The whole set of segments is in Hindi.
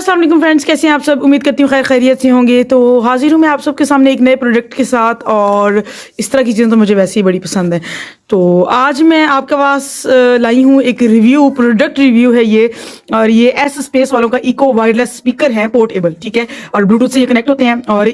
अस्सलाम वालेकुम फ्रेंड्स, कैसे हैं आप सब। उम्मीद करती हूँ खैर खैरियत से होंगे। तो हाजिर हूँ मैं आप सबके सामने एक नए प्रोडक्ट के साथ, और इस तरह की चीज़ें तो मुझे वैसे ही बड़ी पसंद है। तो आज मैं आपके पास लाई हूँ एक रिव्यू, प्रोडक्ट रिव्यू है ये। और ये एस स्पेस वालों का इको वायरलेस स्पीकर है, पोर्टेबल, ठीक है। और ब्लूटूथ से ये कनेक्ट होते हैं, और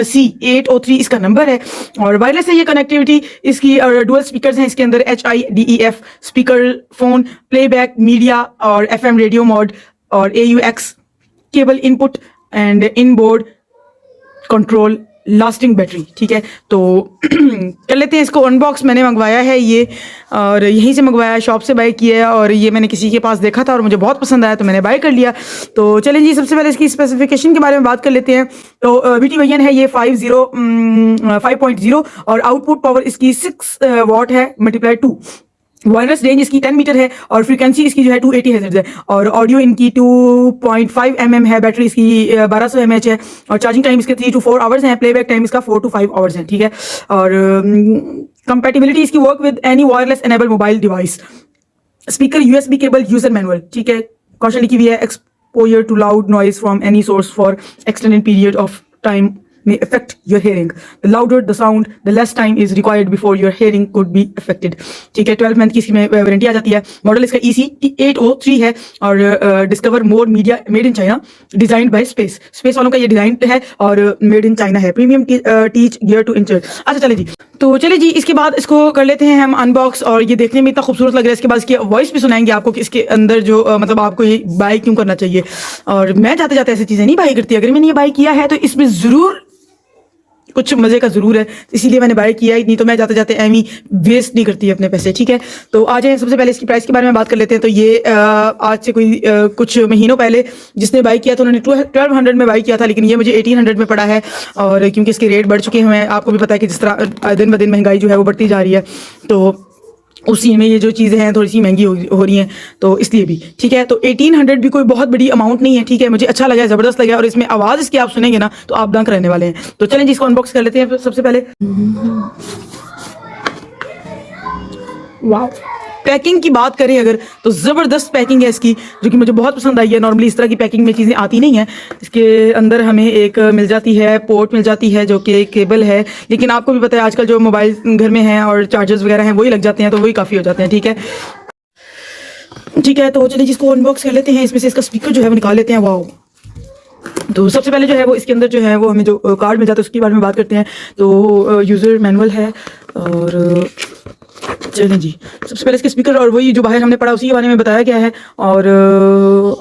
C803 इसका नंबर है, और वायरलेस है ये कनेक्टिविटी इसकी। और डुअल स्पीकर हैं इसके अंदर, HIDEF speaker, phone playback, media और FM रेडियो मोड, और AUX cable input and inboard control, lasting battery, ठीक है। तो कर लेते हैं इसको अनबॉक्स। मैंने मंगवाया है ये, और यहीं से मंगवाया है, शॉप से बाय किया है। और ये मैंने किसी के पास देखा था और मुझे बहुत पसंद आया, तो मैंने बाय कर लिया। तो चलें जी, सबसे पहले इसकी स्पेसिफिकेशन के बारे में बात कर लेते हैं। तो VT है ये 5.0 और आउटपुट पावर इसकी 6 वाट है मल्टीप्लाई 2। वायरलेस रेंज इसकी 10 मीटर है, और फ्रीक्वेंसी इसकी जो है 280 हर्ट्ज है, और ऑडियो इनकी 2.5 mm है। बैटरी इसकी 1200 mAh है, और चार्जिंग टाइम इसके 3 to 4 आवर्स है। प्लेबैक टाइम इसका 4 to 5 आवर्स है, ठीक है। और कंपैटिबिलिटी इसकी work with any wireless enable mobile device. Speaker USB cable user manual, ठीक है। कॉशन लिखी हुई है, exposure to loud noise from any source for extended period of time may affect your hearing. The louder the sound, the less time is required before your hearing could be affected. ठीक है। 12 मंथ की इसकी वारंटी आ जाती है। मॉडल इसका EC803 है, और discover more media made in China, designed by space वालों का ये डिजाइन है, और मेड इन चाइना है। प्रीमियम टीच गियर टू इंचर। अच्छा चले जी, तो चले जी, इसके बाद इसको कर लेते हैं हम अनबॉक्स। और ये देखने में इतना खूबसूरत लग रहा है। इसके बाद इसकी वॉइस भी सुनाएंगे आपको कि इसके अंदर जो मतलब आपको ये बाय क्यों करना चाहिए। और मैं जाते जाते ऐसी चीज़ें नहीं बाय करती। अगर मैंने ये बाय किया है तो इसमें ज़रूर कुछ मजे का जरूर है, इसीलिए मैंने बाय किया ही। नहीं तो मैं जाते जाते एमी वेस्ट नहीं करती अपने पैसे, ठीक है। तो आ जाए, सबसे पहले इसकी प्राइस के बारे में बात कर लेते हैं। तो ये आज से कोई कुछ महीनों पहले जिसने बाय किया था उन्होंने 1200 में बाय किया था, लेकिन ये मुझे 1800 में पड़ा है। और क्योंकि इसके रेट बढ़ चुके हैं, आपको भी पता है कि जिस तरह दिन ब दिन महंगाई जो है वो बढ़ती जा रही है, तो उसी में ये जो चीज़ें हैं थोड़ी सी महंगी हो रही हैं, तो इसलिए भी, ठीक है। तो 1800 भी कोई बहुत बड़ी अमाउंट नहीं है, ठीक है। मुझे अच्छा लगा, ज़बरदस्त लगा, और इसमें आवाज़ इसकी आप सुनेंगे ना तो आप दंग रहने वाले हैं। तो चलें जी, इसको अनबॉक्स कर लेते हैं सबसे पहले। वाह, पैकिंग की बात करें अगर, तो ज़बरदस्त पैकिंग है इसकी, जो कि मुझे बहुत पसंद आई है। नॉर्मली इस तरह की पैकिंग में चीज़ें आती नहीं हैं। इसके अंदर हमें एक मिल जाती है, पोर्ट मिल जाती है, जो कि केबल है। लेकिन आपको भी पता है आजकल जो मोबाइल घर में हैं और चार्जर्स वगैरह हैं वही लग जाते हैं, तो वही काफ़ी हो जाते हैं, ठीक है। ठीक है, तो चलिए जिसको अनबॉक्स कर लेते हैं। इसमें से इसका स्पीकर जो है वो निकाल लेते हैं। वाह, तो सबसे पहले जो है वो इसके अंदर जो है वो हमें जो कार्ड मिल जाता है उसके बारे में बात करते हैं। तो यूज़र मैनुअल है, और चलें जी, सबसे पहले इसके स्पीकर और वही जो बाहर हमने पढ़ा उसी के बारे में बताया गया है। और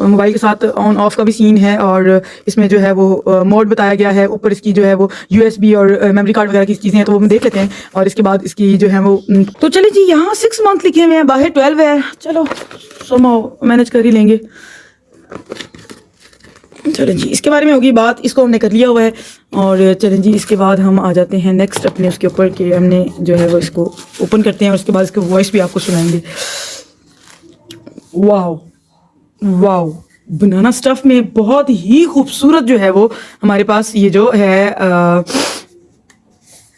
मोबाइल के साथ ऑन ऑफ का भी सीन है, और इसमें जो है वो मोड बताया गया है। ऊपर इसकी जो है वो USB और मेमोरी कार्ड वगैरह की चीज़ें हैं, तो वो हम देख लेते हैं। और इसके बाद इसकी जो है वो तो चलिए जी, यहाँ 6 मंथ लिखे हुए हैं, बाहर 12 है। चलो सोमाओ मैनेज कर ही लेंगे। चलें जी, इसके बारे में होगी बात, इसको हमने कर लिया हुआ है। और चलें जी, इसके बाद हम आ जाते हैं नेक्स्ट अपने उसके ऊपर कि हमने जो है वो इसको ओपन करते हैं, और उसके बाद इसकी वॉइस भी आपको सुनाएंगे। वाओ वाओ, बनाना स्टफ में बहुत ही खूबसूरत जो है वो हमारे पास ये जो है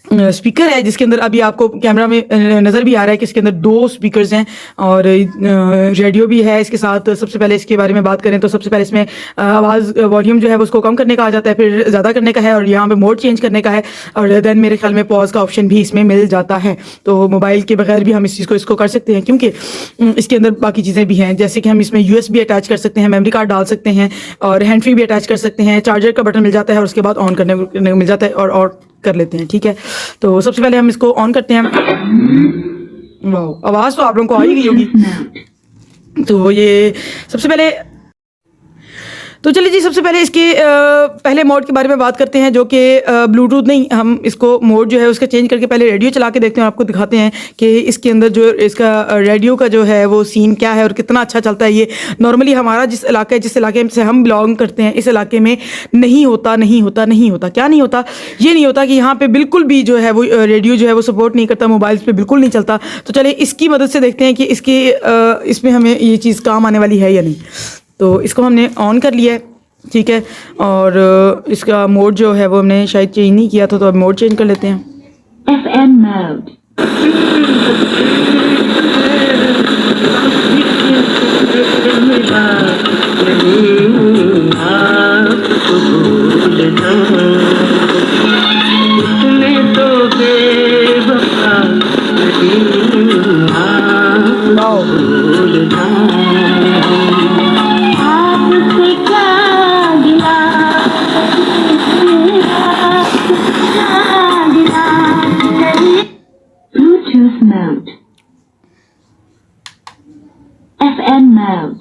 स्पीकर है, जिसके अंदर अभी आपको कैमरा में नज़र भी आ रहा है कि इसके अंदर 2 स्पीकर्स हैं, और रेडियो भी है इसके साथ। सबसे पहले इसके बारे में बात करें तो सबसे पहले इसमें आवाज़ वॉल्यूम जो है वो उसको कम करने का आ जाता है, फिर ज़्यादा करने का है, और यहाँ पे मोड चेंज करने का है, और देन मेरे ख्याल में पॉज का ऑप्शन भी इसमें मिल जाता है। तो मोबाइल के बगैर भी हम इस चीज़ को इसको कर सकते हैं, क्योंकि इसके अंदर बाकी चीज़ें भी हैं, जैसे कि हम इसमें USB अटैच कर सकते हैं, मेमोरी कार्ड डाल सकते हैं, और हैंड फ्री भी अटैच कर सकते हैं। चार्जर का बटन मिल जाता है, और उसके बाद ऑन करने को मिल जाता है, और कर लेते हैं, ठीक है। तो सबसे पहले हम इसको ऑन करते हैं। वाह, आवाज़ तो आप लोगों को आ ही गई होगी। तो ये सबसे पहले, तो चलिए जी, सबसे पहले इसके पहले मोड के बारे में बात करते हैं, जो कि ब्लूटूथ नहीं, हम इसको मोड जो है उसका चेंज करके पहले रेडियो चला के देखते हैं और आपको दिखाते हैं कि इसके अंदर जो इसका रेडियो का जो है वो सीन क्या है और कितना अच्छा चलता है। ये नॉर्मली हमारा जिस इलाके से हम बिलोंग करते हैं, इस इलाके में नहीं होता। क्या नहीं होता? ये नहीं होता कि यहाँ पर बिल्कुल भी जो है वो रेडियो जो है वो सपोर्ट नहीं करता, मोबाइल्स पर बिल्कुल नहीं चलता। तो चलिए इसकी मदद से देखते हैं कि इसमें हमें ये चीज़ काम आने वाली है या नहीं। तो इसको हमने ऑन कर लिया है, ठीक है। और इसका मोड जो है वो हमने शायद चेंज नहीं किया था, तो अब मोड चेंज कर लेते हैं। FM mode. आपसे क्या गिला Bluetooth mode. FM mode.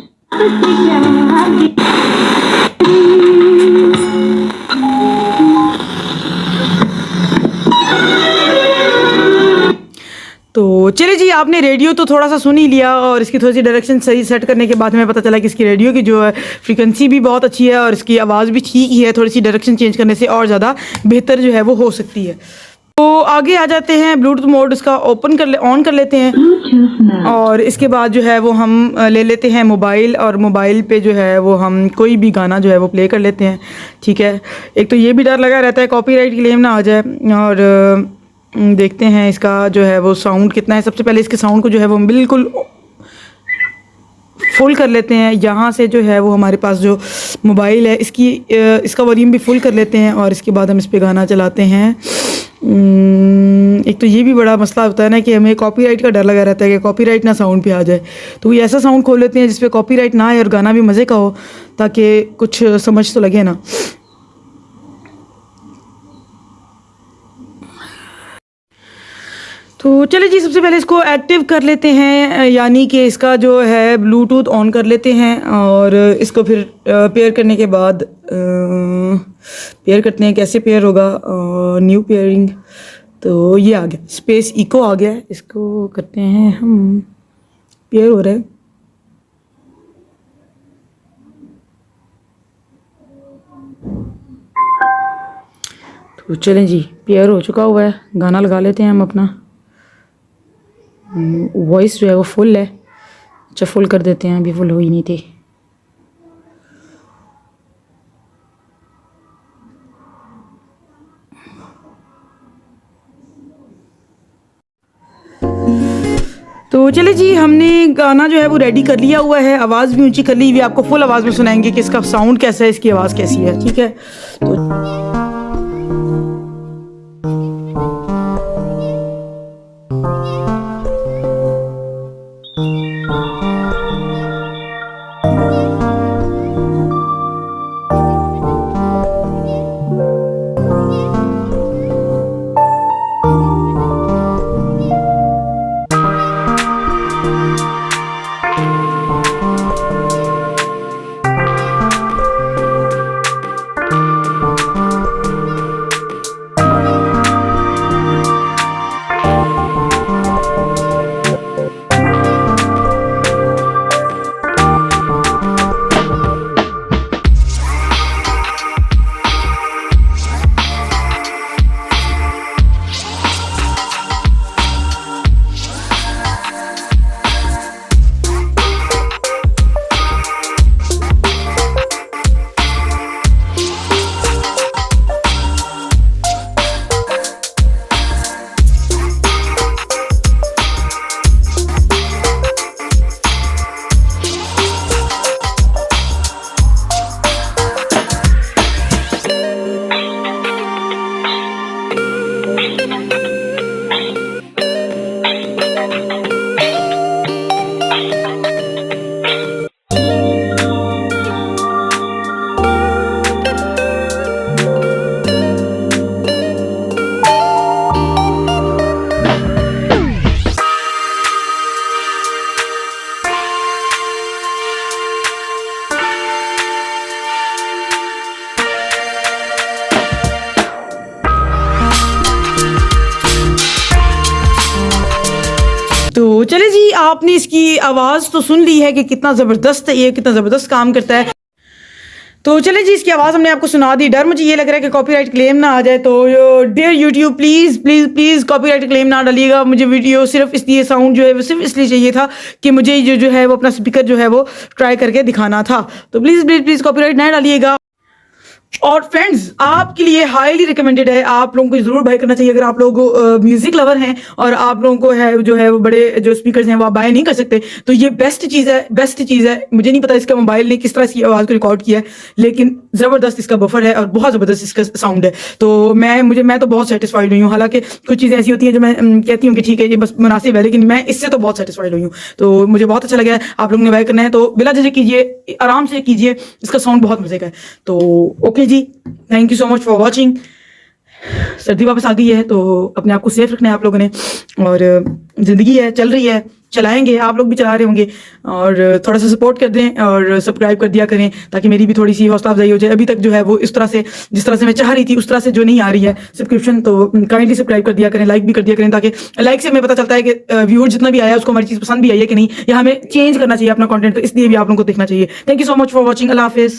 तो चलिए जी, आपने रेडियो तो थोड़ा सा सुन ही लिया और इसकी थोड़ी सी डायरेक्शन सही सेट करने के बाद हमें पता चला कि इसकी रेडियो की जो है फ्रीक्वेंसी भी बहुत अच्छी है और इसकी आवाज़ भी ठीक ही है। थोड़ी सी डायरेक्शन चेंज करने से और ज़्यादा बेहतर जो है वो हो सकती है। तो आगे आ जाते हैं, ब्लूटूथ मोड इसका ऑन कर लेते हैं Bluetooth mode. और इसके बाद जो है वो हम ले लेते हैं मोबाइल, और मोबाइल पे जो है वो हम कोई भी गाना जो है वो प्ले कर लेते हैं। ठीक है, एक तो ये भी डर लगा रहता है कॉपीराइट क्लेम ना आ जाए, और देखते हैं इसका जो है वो साउंड कितना है। सबसे पहले इसके साउंड को जो है वो हम बिल्कुल फुल कर लेते हैं। यहाँ से जो है वो हमारे पास जो मोबाइल है इसका वॉल्यूम भी फुल कर लेते हैं और इसके बाद हम इस पे गाना चलाते हैं। एक तो ये भी बड़ा मसला होता है ना कि हमें कॉपीराइट का डर लगा रहता है कि कॉपीराइट ना साउंड पे आ जाए, तो ये ऐसा साउंड खोल लेते हैं जिस पे कॉपीराइट ना आए और गाना भी मज़े का हो, ताकि कुछ समझ तो लगे ना। तो चलिए जी, सबसे पहले इसको एक्टिव कर लेते हैं, यानी कि इसका जो है ब्लूटूथ ऑन कर लेते हैं और इसको फिर पेयर करने के बाद पेयर करते हैं। कैसे पेयर होगा? न्यू पेयरिंग, तो ये आ गया, स्पेस इको आ गया है। इसको करते हैं हम, पेयर हो रहा है। तो चलें जी, पेयर हो चुका हुआ है। गाना लगा लेते हैं हम अपना। वॉइस जो है वो फुल है, अच्छा फुल कर देते हैं, अभी फुल हो ही नहीं थी। तो चलिए जी, हमने गाना जो है वो रेडी कर लिया हुआ है, आवाज़ भी ऊंची कर ली हुई है। आपको फुल आवाज़ में सुनाएंगे कि इसका साउंड कैसा है, इसकी आवाज़ कैसी है। ठीक है, तो तो चले जी, आपने इसकी आवाज़ तो सुन ली है कि कितना ज़बरदस्त है, ये कितना ज़बरदस्त काम करता है। तो चले जी, इसकी आवाज़ हमने आपको सुना दी। डर मुझे ये लग रहा है कि कॉपीराइट क्लेम ना आ जाए, तो dear YouTube please please please copyright claim ना डालिएगा। मुझे वीडियो सिर्फ इसलिए, साउंड जो है वो सिर्फ इसलिए चाहिए था कि मुझे ये जो है वो अपना स्पीकर जो है वो ट्राई करके दिखाना था। तो प्लीज़ प्लीज़ प्लीज़ कॉपीराइट ना डालिएगा। और फ्रेंड्स आपके लिए हाईली रिकमेंडेड है, आप लोगों को जरूर बाय करना चाहिए अगर आप लोग म्यूजिक लवर हैं और आप लोगों को है जो है वो बड़े जो स्पीकर्स हैं वो आप बाय नहीं कर सकते, तो ये बेस्ट चीज़ है। मुझे नहीं पता इसका मोबाइल ने किस तरह इसकी आवाज़ को रिकॉर्ड किया है, लेकिन ज़बरदस्त इसका बफर है और बहुत ज़बरदस्त इसका साउंड है। तो मैं तो बहुत सेटिस्फाइड हुई हूँ। हालांकि कुछ चीज़ें ऐसी होती हैं जो मैं कहती हूँ कि ठीक है ये बस मुनासिब है, लेकिन मैं इससे तो बहुत सेटिस्फाइड हुई हूँ। तो मुझे बहुत अच्छा लगा है। आप लोगों ने बाय करना है तो बिला झिझक कीजिए, आराम से कीजिए, इसका साउंड बहुत मजे का है। तो ओके जी, thank you so much for watching. सर्दी वापस आ गई है तो अपने आप को सेफ रखना है आप लोगों ने, और ज़िंदगी है, चल रही है, चलाएंगे, आप लोग भी चला रहे होंगे, और थोड़ा सा सपोर्ट कर दें और सब्सक्राइब कर दिया करें ताकि मेरी भी थोड़ी सी हौसला अफजाई हो जाए। अभी तक जो है वो इस तरह से जिस तरह से मैं चाह रही थी उस तरह से जो नहीं आ रही है सब्सक्रिप्शन, तो काइंडली सब्सक्राइब कर दिया करें, लाइक भी कर दिया करें, ताकि लाइक से हमें पता चलता है कि व्यूअर जितना भी आया उसको हमारी चीज़ पसंद भी आई है कि नहीं, या हमें चेंज करना चाहिए अपना कंटेंट, तो इसलिए भी आप लोगों को देखना चाहिए। Thank you so much for watching. अल्लाह हाफिज़।